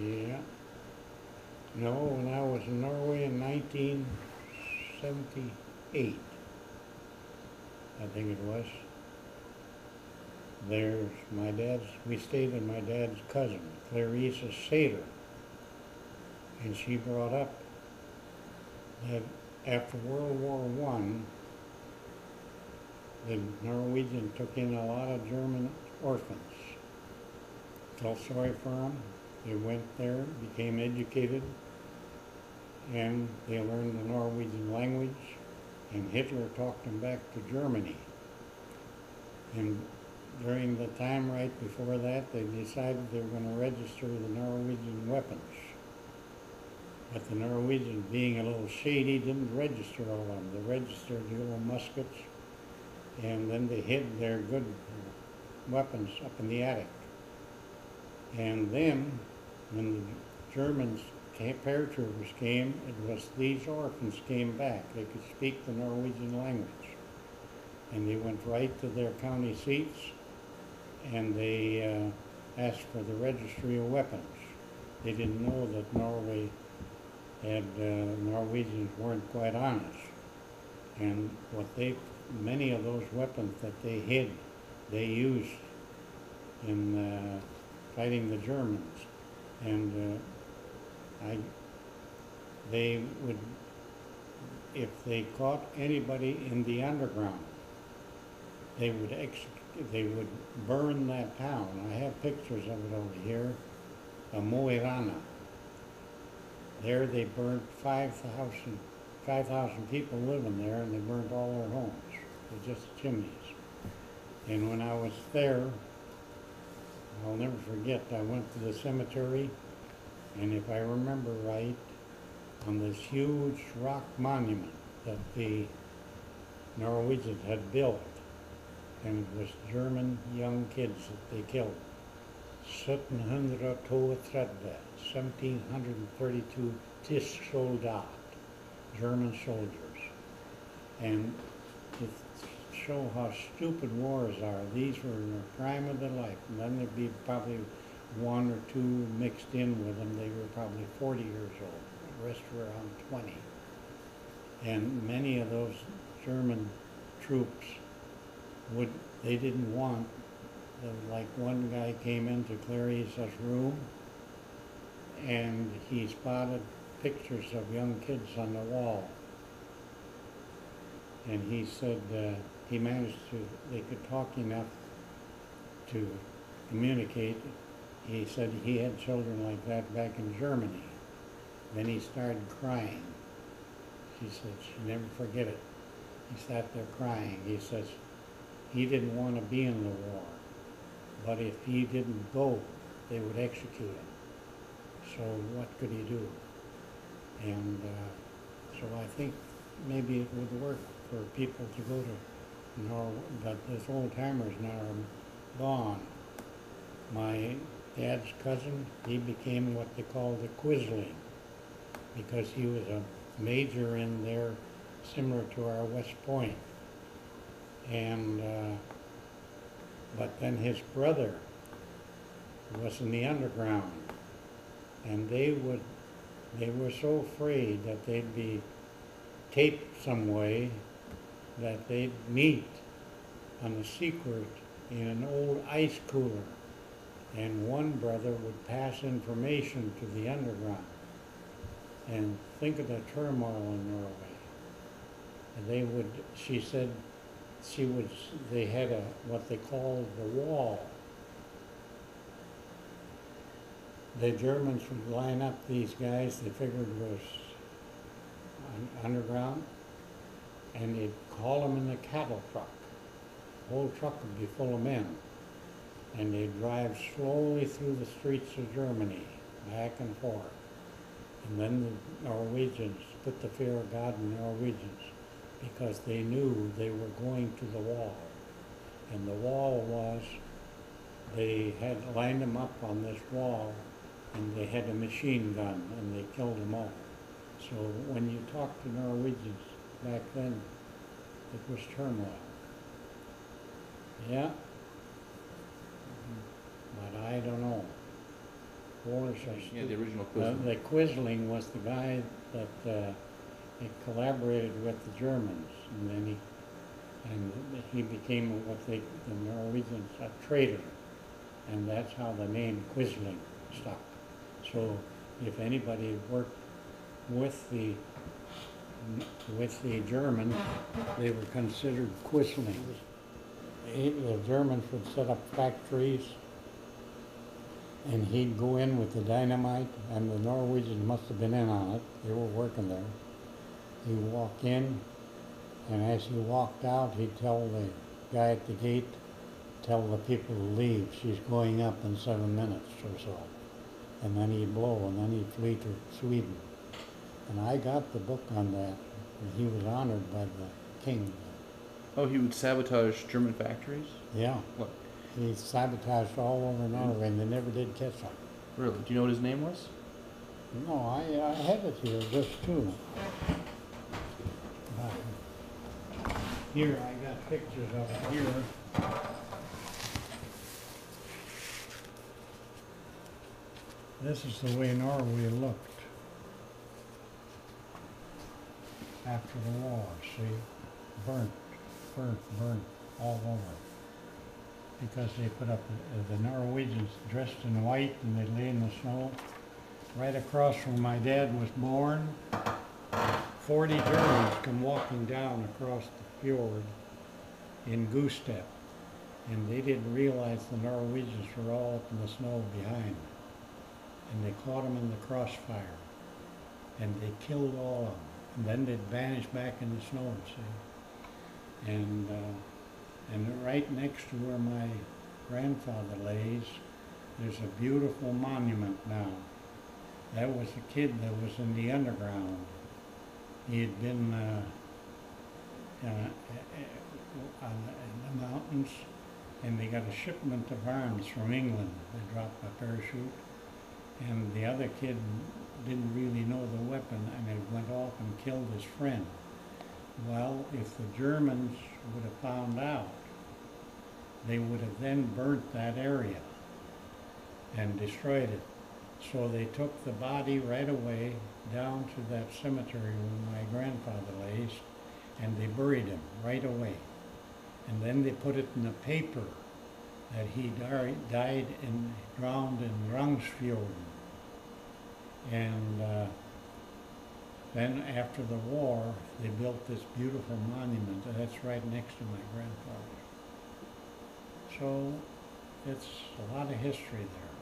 Yeah. No, when I was in Norway in 1978, I think it was, we stayed with my dad's cousin, Clarissa Sater, and she brought up that after World War One, the Norwegians took in a lot of German orphans. Felt sorry for them. They went there, became educated, and they learned the Norwegian language, and Hitler talked them back to Germany. And during the time right before that, they decided they were going to register the Norwegian weapons. But the Norwegians, being a little shady, didn't register all of them. They registered the old muskets, and then they hid their good weapons up in the attic. And then, when the Germans paratroopers came, it was these orphans came back. They could speak the Norwegian language. And they went right to their county seats, and they asked for the registry of weapons. They didn't know that Norway had, Norwegians weren't quite honest. And many of those weapons that they hid, they used in fighting the Germans. And they would, if they caught anybody in the underground, they would burn that town. I have pictures of it over here, Mo i Rana. There they burned 5,000 people living there, and they burned all their homes with just chimneys. And when I was there, I'll never forget, I went to the cemetery, and if I remember right, on this huge rock monument that the Norwegians had built, and it was German young kids that they killed. 1732 tysk soldat, German soldiers. And to show how stupid wars are, these were in the prime of their life, and then there'd be probably one or two mixed in with them. They were probably 40 years old. The rest were around 20. And many of those German troops they didn't want, like one guy came into Clarissa's room, and he spotted pictures of young kids on the wall. And he said they could talk enough to communicate. He said he had children like that back in Germany. Then he started crying. She said she'd never forget it. He sat there crying. He says he didn't want to be in the war, but if he didn't go, they would execute him. So what could he do? And so I think maybe it would work for people to go to Norway, but those old timers now are gone. My dad's cousin, he became what they call the Quisling, because he was a major in there, similar to our West Point. And but then his brother was in the underground, and they were so afraid that they'd be taped some way that they'd meet on a secret in an old ice cooler, and one brother would pass information to the underground. And think of the turmoil in Norway. And she said, they had what they called the wall. The Germans would line up these guys they figured was underground, and they'd call them in the cattle truck. The whole truck would be full of men, and they'd drive slowly through the streets of Germany, back and forth. And then the Norwegians put the fear of God in the Norwegians, because they knew they were going to the wall. And the wall was, they had lined them up on this wall, and they had a machine gun, and they killed them all. So when you talk to Norwegians back then, it was turmoil. Yeah, but I don't know. wars. Yeah, the original The Quisling was the guy that he collaborated with the Germans, and then he became the Norwegians a traitor, and that's how the name Quisling stuck. So if anybody worked with the Germans, they were considered Quislings. The Germans would set up factories, and he'd go in with the dynamite, and the Norwegians must have been in on it. They were working there. He'd walk in, and as he walked out, he'd tell the guy at the gate, tell the people to leave. She's going up in 7 minutes or so. And then he'd blow, and then he'd flee to Sweden. And I got the book on that, and he was honored by the king. Oh, he would sabotage German factories? Yeah. What? He sabotaged all over Norway, and they never did catch him. Really? Do you know what his name was? No, I had it here, just two. Here, I got pictures of it here. This is the way Norway looked after the war, see? Burnt all over. Because they put up, the Norwegians dressed in white and they lay in the snow. Right across from my dad was born, 40 Germans come walking down across the fjord in Gustep. And they didn't realize the Norwegians were all up in the snow behind. And they caught them in the crossfire. And they killed all of them. And then they'd vanish back in the snow, see. And right next to where my grandfather lays, there's a beautiful monument now. That was a kid that was in the underground. He had been in the mountains, and they got a shipment of arms from England. They dropped a parachute, and the other kid didn't really know the weapon, and it went off and killed his friend. Well, if the Germans would have found out, they would have then burnt that area and destroyed it. So they took the body right away down to that cemetery where my grandfather lays, and they buried him right away. And then they put it in a paper that he died drowned in Rangsfjorden. And then after the war, they built this beautiful monument, and that's right next to my grandfather. So it's a lot of history there.